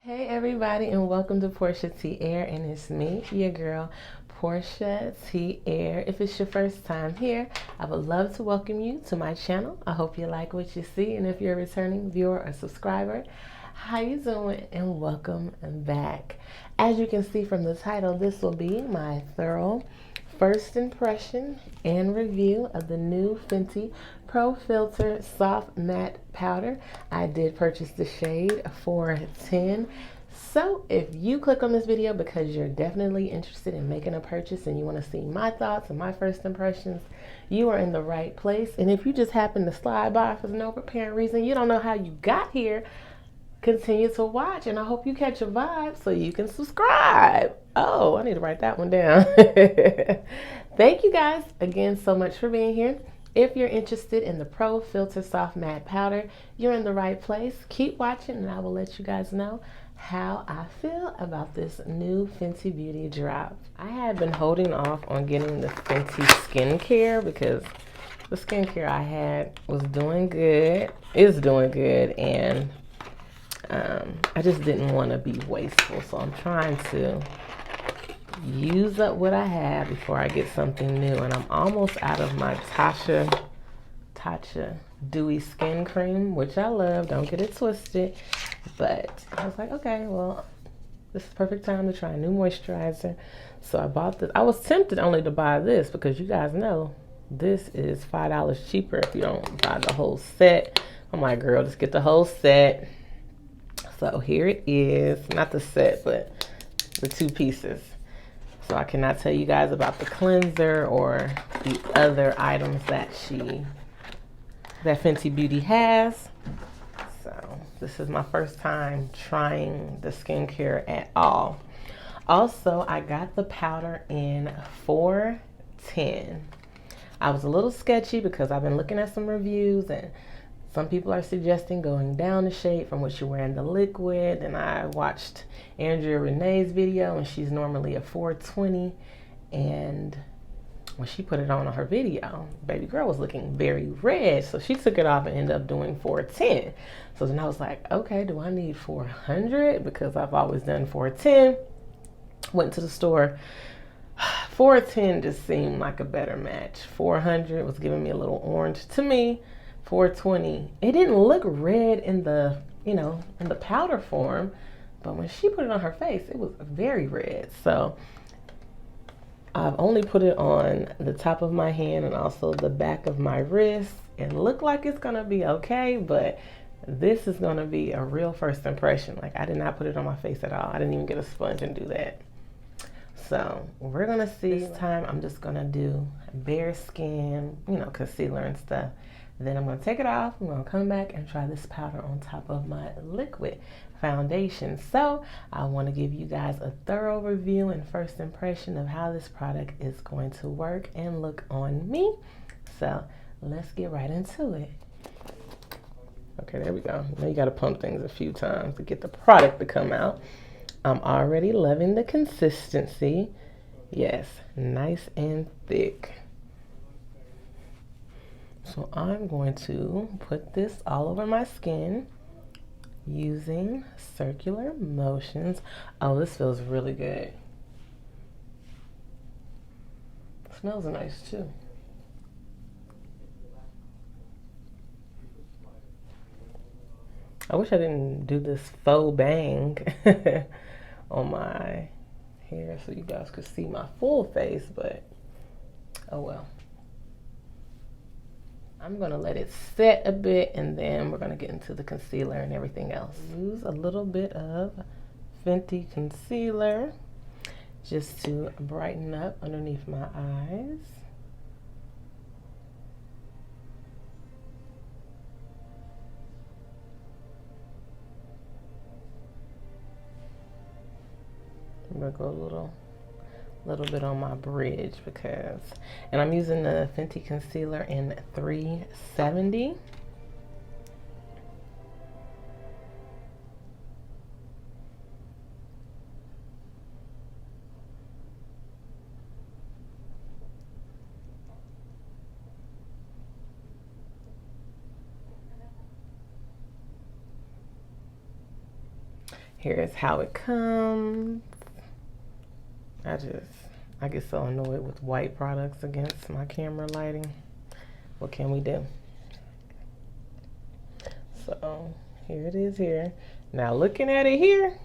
Hey everybody, and welcome to Portia T Air, and it's me, your girl Portia T Air. If it's your first time here, I would love to welcome you to my channel. I hope you like what you see, and if you're a returning viewer or subscriber, how you doing? And welcome back. As you can see from the title, this will be my thorough first impression and review of the new Fenty Pro Filt'r Soft Matte Powder. I did purchase the shade 410. So if you click on this video because you're definitely interested in making a purchase and you want to see my thoughts and my first impressions, you are in the right place. And if you just happen to slide by for no apparent reason, you don't know how you got here, continue to watch, and I hope you catch a vibe so you can subscribe. Oh, I need to write that one down. Thank you guys again so much for being here. If you're interested in the Pro Filt'r Soft Matte Powder, you're in the right place. Keep watching and I will let you guys know how I feel about this new Fenty Beauty drop. I had been holding off on getting the Fenty skincare because the skincare I had was doing good, is doing good, and I just didn't want to be wasteful, so I'm trying to use up what I have before I get something new. And I'm almost out of my Tatcha Dewy Skin Cream, which I love, don't get it twisted, but I was like, okay, well, this is the perfect time to try a new moisturizer. So I bought this. I was tempted only to buy this because you guys know this is $5 cheaper if you don't buy the whole set. I'm like, girl, just get the whole set. So here it is, not the set, but the two pieces. So I cannot tell you guys about the cleanser or the other items that Fenty Beauty has. So this is my first time trying the skincare at all. Also, I got the powder in 410. I was a little sketchy because I've been looking at some reviews and some people are suggesting going down the shade from what you wear in the liquid. And I watched Andrea Renee's video and she's normally a 420. And when she put it on her video, baby girl was looking very red. So she took it off and ended up doing 410. So then I was like, okay, do I need 400? Because I've always done 410. Went to the store. 410 just seemed like a better match. 400 was giving me a little orange to me. 420, it didn't look red in the, in the powder form, but when she put it on her face, it was very red. So I've only put it on the top of my hand and also the back of my wrist. It looked like it's gonna be okay, but this is gonna be a real first impression. Like, I did not put it on my face at all. I didn't even get a sponge and do that. So we're gonna see. This time I'm just gonna do bare skin, concealer and stuff. Then I'm going to take it off. I'm going to come back and try this powder on top of my liquid foundation. So I want to give you guys a thorough review and first impression of how this product is going to work and look on me. So let's get right into it. Okay, there we go. Now you got to pump things a few times to get the product to come out. I'm already loving the consistency. Yes, nice and thick. So I'm going to put this all over my skin using circular motions. Oh, this feels really good. It smells nice too. I wish I didn't do this faux bang on my hair so you guys could see my full face, but oh well. I'm gonna let it set a bit and then we're gonna get into the concealer and everything else. Use a little bit of Fenty concealer just to brighten up underneath my eyes. I'm gonna go a little bit on my bridge and I'm using the Fenty concealer in 370. Here's how it comes. I get so annoyed with white products against my camera lighting. What can we do? So here it is here. Now looking at it here,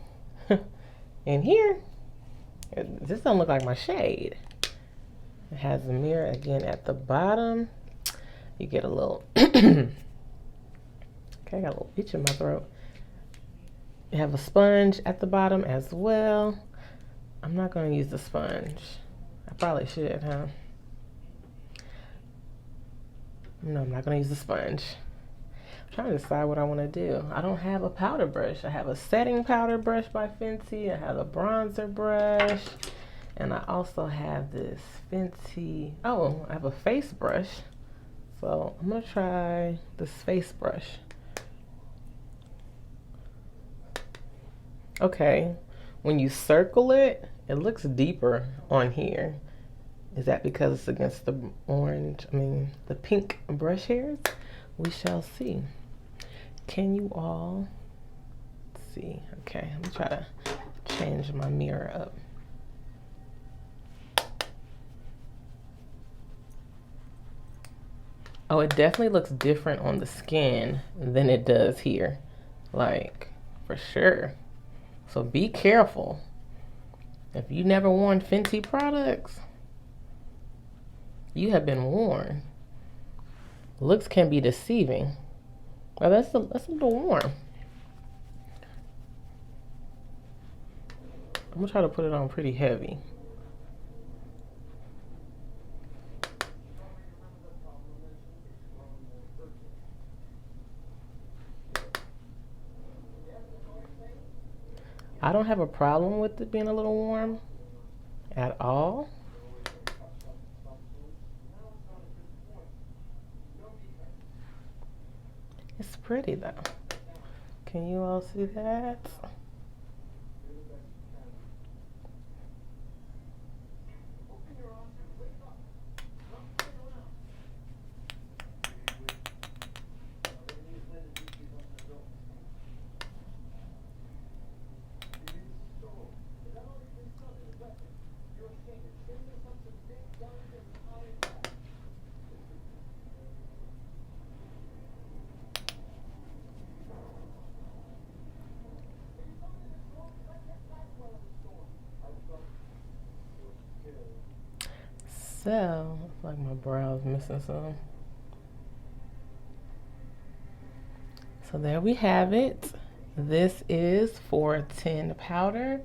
and here, this don't look like my shade. It has a mirror again at the bottom. You get a little, okay, I got a little itch in my throat. You have a sponge at the bottom as well. I'm not gonna use the sponge. I probably should, huh? No, I'm not gonna use the sponge. I'm trying to decide what I wanna do. I don't have a powder brush. I have a setting powder brush by Fenty. I have a bronzer brush. And I also have this Fenty, oh, I have a face brush. So I'm gonna try this face brush. Okay, when you circle it, it looks deeper on here. Is that because it's against the the pink brush hairs? We shall see. Can you all see? Okay, let me try to change my mirror up. Oh, it definitely looks different on the skin than it does here. Like, for sure. So be careful. If you never worn Fenty products, you have been warned. Looks can be deceiving. Well, that's a little warm. I'm gonna try to put it on pretty heavy. I don't have a problem with it being a little warm at all. It's pretty though. Can you all see that? So, it's like my brow's missing some. So there we have it. This is 410 powder.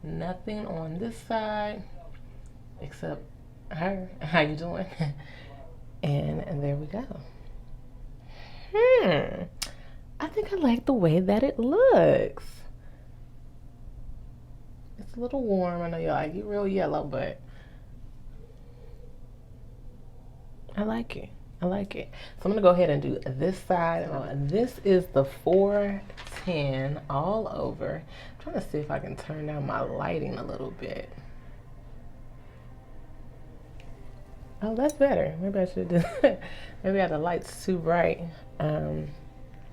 Nothing on this side except her. How you doing? And there we go. I think I like the way that it looks. It's a little warm. I know y'all like it real yellow, but I like it. I like it. So I'm gonna go ahead and do this side. This is the 410 all over. I'm trying to see if I can turn down my lighting a little bit. Oh, that's better. Maybe I should do that. Maybe I have the lights too bright.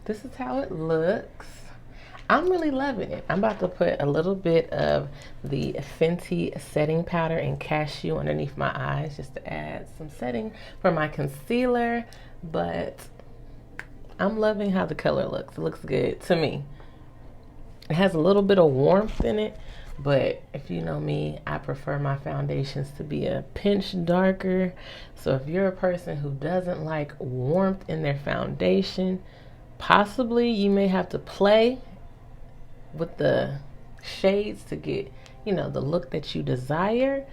This is how it looks. I'm really loving it. I'm about to put a little bit of the Fenty setting powder and Cashew underneath my eyes just to add some setting for my concealer. But I'm loving how the color looks. It looks good to me. It has a little bit of warmth in it, but if you know me, I prefer my foundations to be a pinch darker. So if you're a person who doesn't like warmth in their foundation, possibly you may have to play with the shades to get, you know, the look that you desire.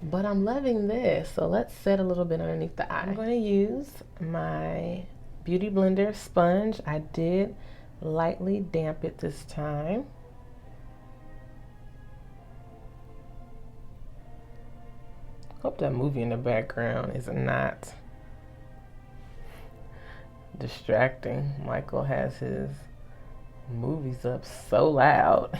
But I'm loving this. So let's set a little bit underneath the eye. I'm going to use my Beauty Blender sponge. I did lightly damp it this time. Hope that movie in the background is not distracting. Michael has his movies up so loud.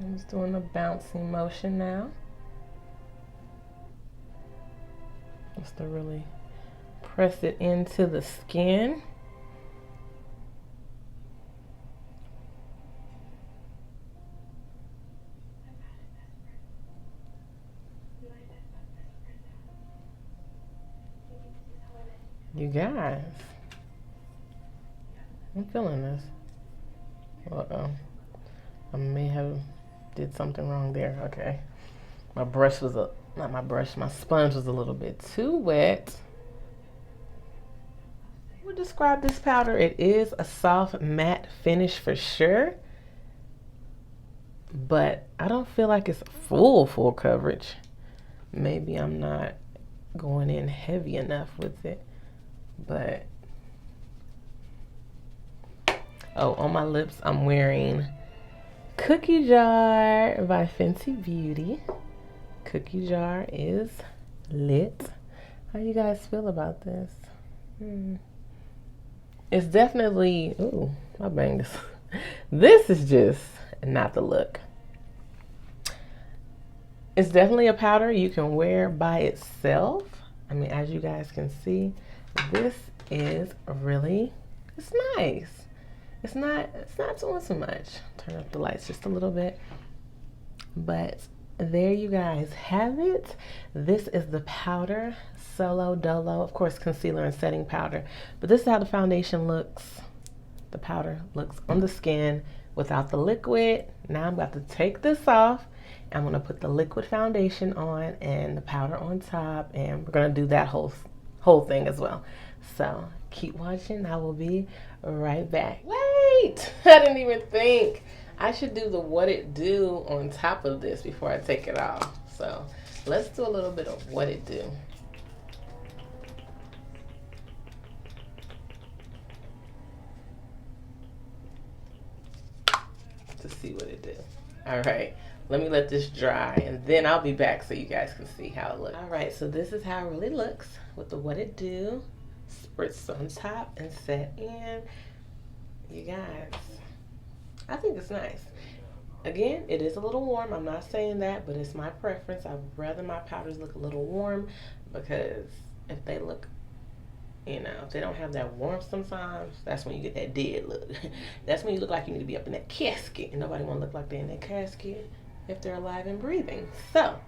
I'm just doing a bouncing motion now. Just to really press it into the skin. You guys, I'm feeling this. Uh-oh. I may have did something wrong there. Okay. My brush was not my brush, my sponge was a little bit too wet. I would describe this powder. It is a soft matte finish for sure, but I don't feel like it's full coverage. Maybe I'm not going in heavy enough with it, but oh, on my lips I'm wearing Cookie Jar by Fenty Beauty. Cookie Jar is lit. How you guys feel about this? It's definitely, ooh, I banged this. This is just not the look. It's definitely a powder you can wear by itself. I mean, as you guys can see, this is really, it's nice. It's not doing so much. Turn up the lights just a little bit. But there you guys have it. This is the powder Solo Dolo, of course, concealer and setting powder. But this is how the foundation looks. The powder looks on the skin without the liquid. Now I'm about to take this off. I'm gonna put the liquid foundation on and the powder on top, and we're gonna do that whole thing as well. So keep watching. I will be right back. Wait, I didn't even think. I should do the what it do on top of this before I take it off. So let's do a little bit of what it do. To see what it do. All right, let me let this dry and then I'll be back so you guys can see how it looks. All right, so this is how it really looks with the what it do. Spritz on top and set in. You guys, I think it's nice. Again, it is a little warm. I'm not saying that, but it's my preference. I'd rather my powders look a little warm, because if they look, you know, if they don't have that warmth sometimes, that's when you get that dead look. That's when you look like you need to be up in that casket, and nobody want to look like they're in that casket if they're alive and breathing. So,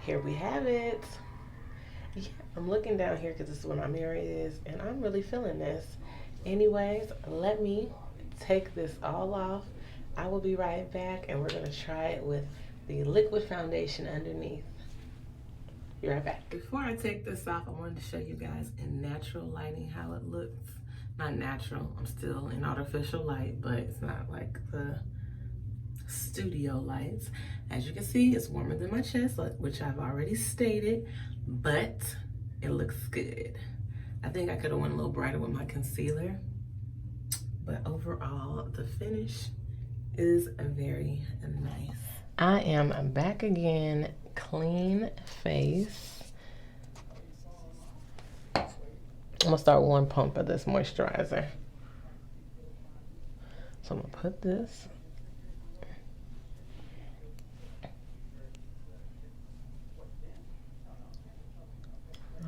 here we have it. Yeah, I'm looking down here because this is where my mirror is, and I'm really feeling this. Anyways, let me take this all off. I will be right back, and we're going to try it with the liquid foundation underneath. Be right back. Before I take this off, I wanted to show you guys in natural lighting how it looks. Not natural, I'm still in artificial light, but it's not like the studio lights. As you can see, it's warmer than my chest, which I've already stated, but it looks good. I think I could have went a little brighter with my concealer, but overall, the finish is very nice. I am back again, clean face. I'm gonna start one pump of this moisturizer. So I'm gonna put this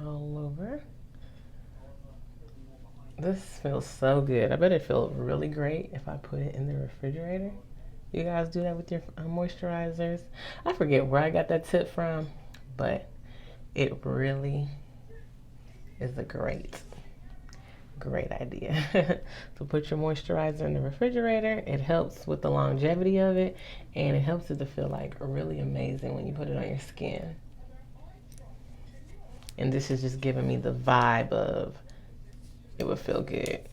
all over. This feels so good. I bet it feels really great if I put it in the refrigerator. You guys do that with your moisturizers? I forget where I got that tip from, but it really is a great idea. To put your moisturizer in the refrigerator. It helps with the longevity of it, and it helps it to feel like really amazing when you put it on your skin. And this is just giving me the vibe of it would feel good,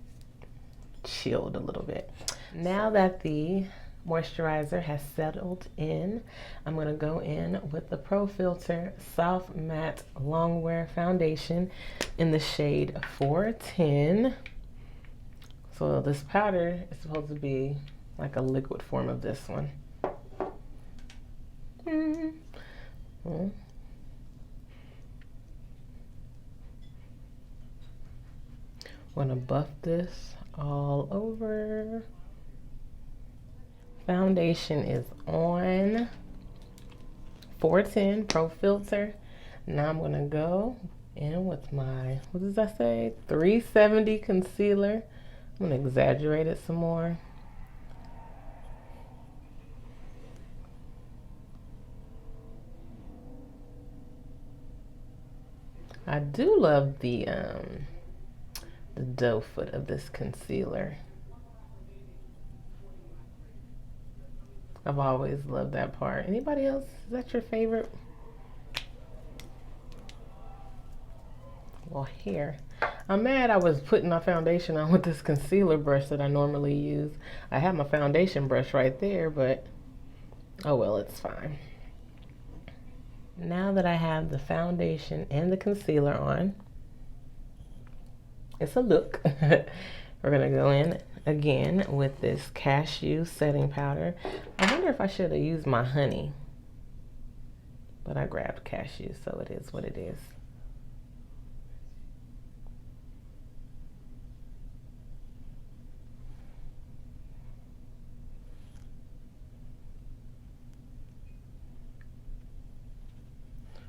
chilled a little bit. Now that the moisturizer has settled in, I'm going to go in with the Pro Filt'r Soft Matte Longwear Foundation in the shade 410. So this powder is supposed to be like a liquid form of this one. I'm gonna buff this all over. Foundation is on 410 Pro Filter. Now I'm gonna go in with my, what does that say? 370 concealer. I'm gonna exaggerate it some more. I do love the doe foot of this concealer. I've always loved that part. Anybody else? Is that your favorite? Well, here. I'm mad I was putting my foundation on with this concealer brush that I normally use. I have my foundation brush right there, but oh well, it's fine. Now that I have the foundation and the concealer on, it's a look. We're gonna go in again with this Cashew setting powder. I wonder if I should have used my Hunny, but I grabbed Cashew, so it is what it is.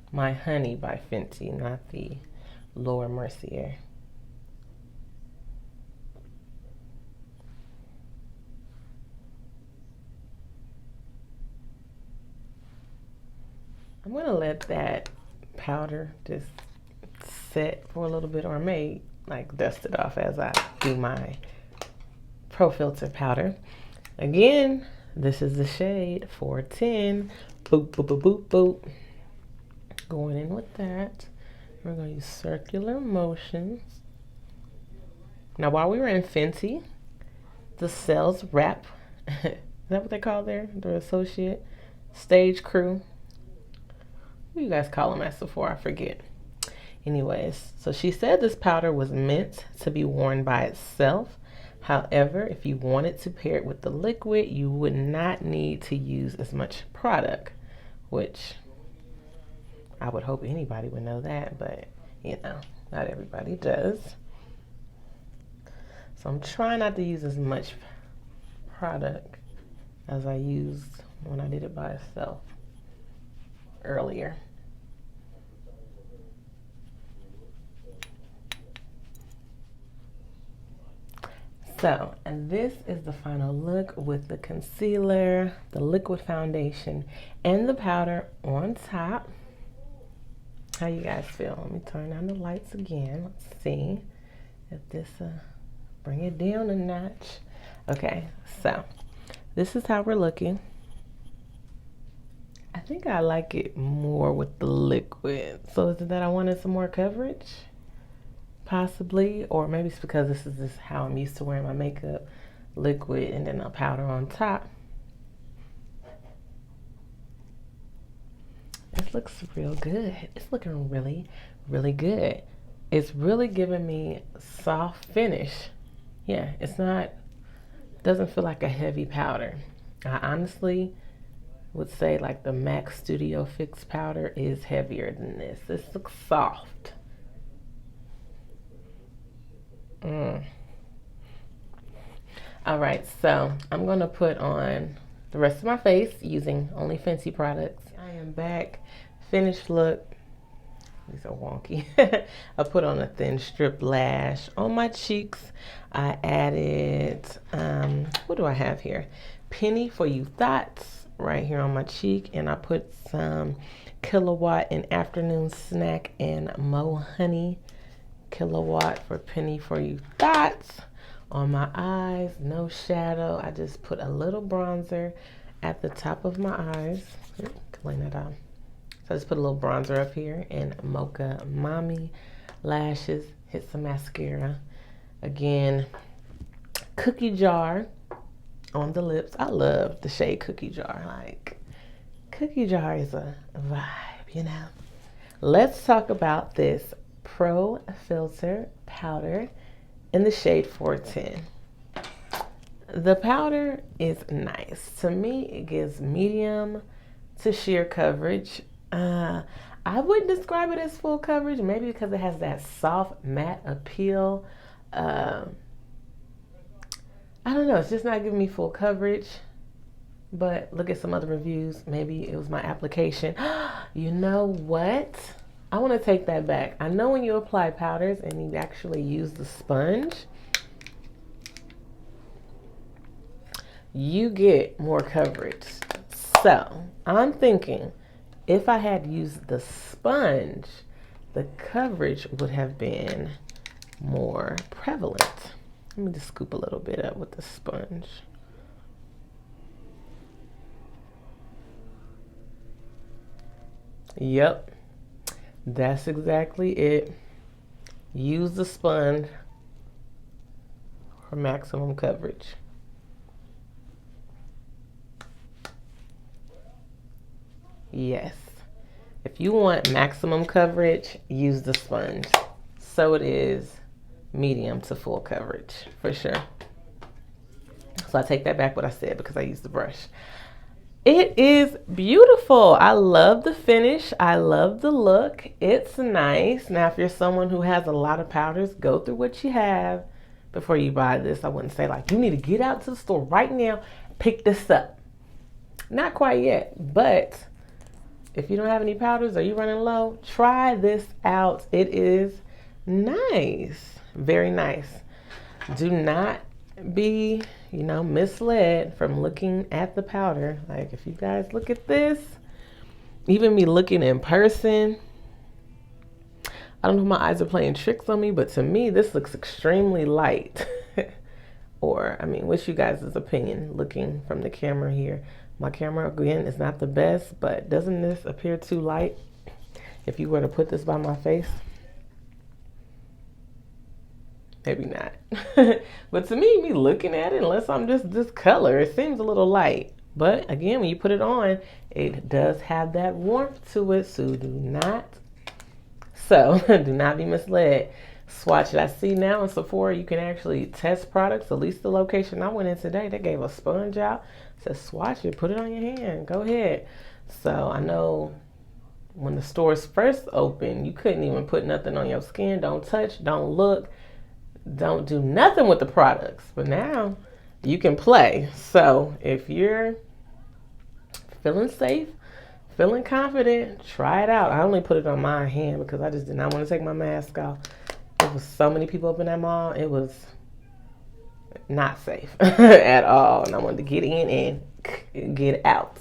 My Hunny by Fenty, not the Laura Mercier. I'm gonna let that powder just set for a little bit, or I may like dust it off as I do my Pro Filt'r Powder. Again, this is the shade 410. Boop, boop, boop, boop, boop. Going in with that. We're gonna use circular motions. Now, while we were in Fenty, the sales rep, is that what they call their associate? Stage crew. What do you guys call them at Sephora? I forget. Anyways, so she said this powder was meant to be worn by itself. However, if you wanted to pair it with the liquid, you would not need to use as much product, which I would hope anybody would know that, but you know, not everybody does. So I'm trying not to use as much product as I used when I did it by itself earlier. So, and this is the final look with the concealer, the liquid foundation, and the powder on top. How you guys feel? Let me turn on the lights again. Let's see if this bring it down a notch. Okay, so this is how we're looking. I think I like it more with the liquid. So is it that I wanted some more coverage? Possibly, or maybe it's because this is just how I'm used to wearing my makeup, liquid and then a powder on top. This looks real good. It's looking really, really good. It's really giving me soft finish. Yeah, it's not, doesn't feel like a heavy powder. I honestly would say like the MAC Studio Fix powder is heavier than this. This looks soft. All right, so I'm gonna put on the rest of my face using only Fenty products. I am back, finished look. These are wonky. I put on a thin strip lash on my cheeks. I added, what do I have here? Penny for You Thoughts right here on my cheek, and I put some Killawat in Afternoon Snack and Honey. Killawat for Penny for You Thoughts on my eyes. No shadow. I just put a little bronzer at the top of my eyes. Clean that out. So I just put a little bronzer up here, and Mocha Mami lashes. Hit some mascara. Again, Cookie Jar on the lips. I love the shade Cookie Jar. Like, Cookie Jar is a vibe, you know. Let's talk about this Pro Filt'r Powder in the shade 410. The powder is nice. To me, it gives medium to sheer coverage. I wouldn't describe it as full coverage, maybe because it has that soft matte appeal. I don't know, it's just not giving me full coverage. but look at some other reviews. Maybe it was my application. You know what? I want to take that back. I know when you apply powders and you actually use the sponge, you get more coverage. So I'm thinking if I had used the sponge, the coverage would have been more prevalent. Let me just scoop a little bit up with the sponge. Yep, that's exactly it. Use the sponge for maximum coverage. Yes, if you want maximum coverage, use the sponge. So it is medium to full coverage for sure. So I take that back what I said because I used the brush. It is beautiful. I love the finish. I love the look. It's nice. Now, if you're someone who has a lot of powders, go through what you have before you buy this. I wouldn't say like, you need to get out to the store right now, pick this up. Not quite yet, but if you don't have any powders or you're running low, try this out. It is nice. Very nice. Do not be, misled from looking at the powder. Like if you guys look at this, even me looking in person, I don't know if my eyes are playing tricks on me, but to me, this looks extremely light. Or, what's you guys' opinion looking from the camera here? My camera, again, is not the best, but doesn't this appear too light if you were to put this by my face? Maybe not. But to me looking at it, unless I'm just this color, it seems a little light. But again, when you put it on, it does have that warmth to it, so do not be misled. Swatch it. I see now in Sephora you can actually test products. At least the location I went in today, they gave a sponge out. It says swatch it, put it on your hand, go ahead. So I know when the stores first opened, you couldn't even put nothing on your skin. Don't touch, don't look, don't do nothing with the products. But now you can play. So if you're feeling safe, feeling confident, try it out. I only put it on my hand because I just did not want to take my mask off. There was so many people up in that mall. It was not safe at all. And I wanted to get in and get out.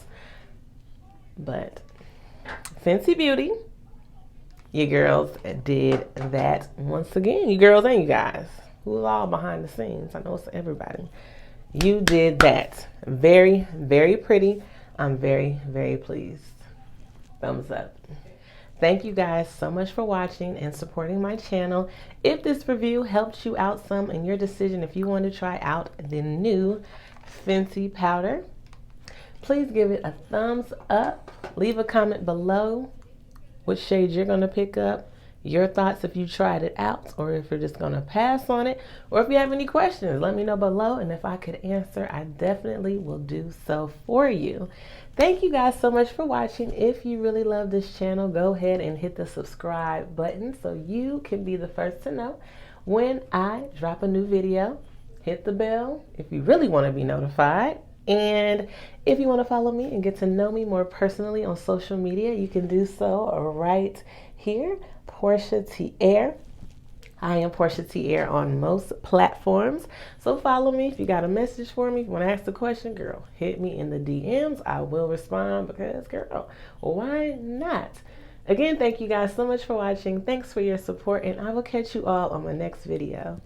But Fenty Beauty, you girls did that once again. You girls and you guys. Who's all behind the scenes? I know it's everybody. You did that. Very, very pretty. I'm very, very pleased. Thumbs up. Thank you guys so much for watching and supporting my channel. If this review helped you out some in your decision if you want to try out the new Fenty powder, please give it a thumbs up. Leave a comment below which shade you're going to pick up, your thoughts if you tried it out, or if you're just going to pass on it, or if you have any questions, let me know below, and if I could answer, I definitely will do so for you. Thank you guys so much for watching. If you really love this channel, go ahead and hit the subscribe button so you can be the first to know when I drop a new video. Hit the bell if you really want to be notified. And if you want to follow me and get to know me more personally on social media, you can do so right here, Portia T. Air. I am Portia T. Air on most platforms. So follow me. If you got a message for me, if you want to ask a question, girl, hit me in the DMs. I will respond because, girl, why not? Again, thank you guys so much for watching. Thanks for your support, and I will catch you all on my next video.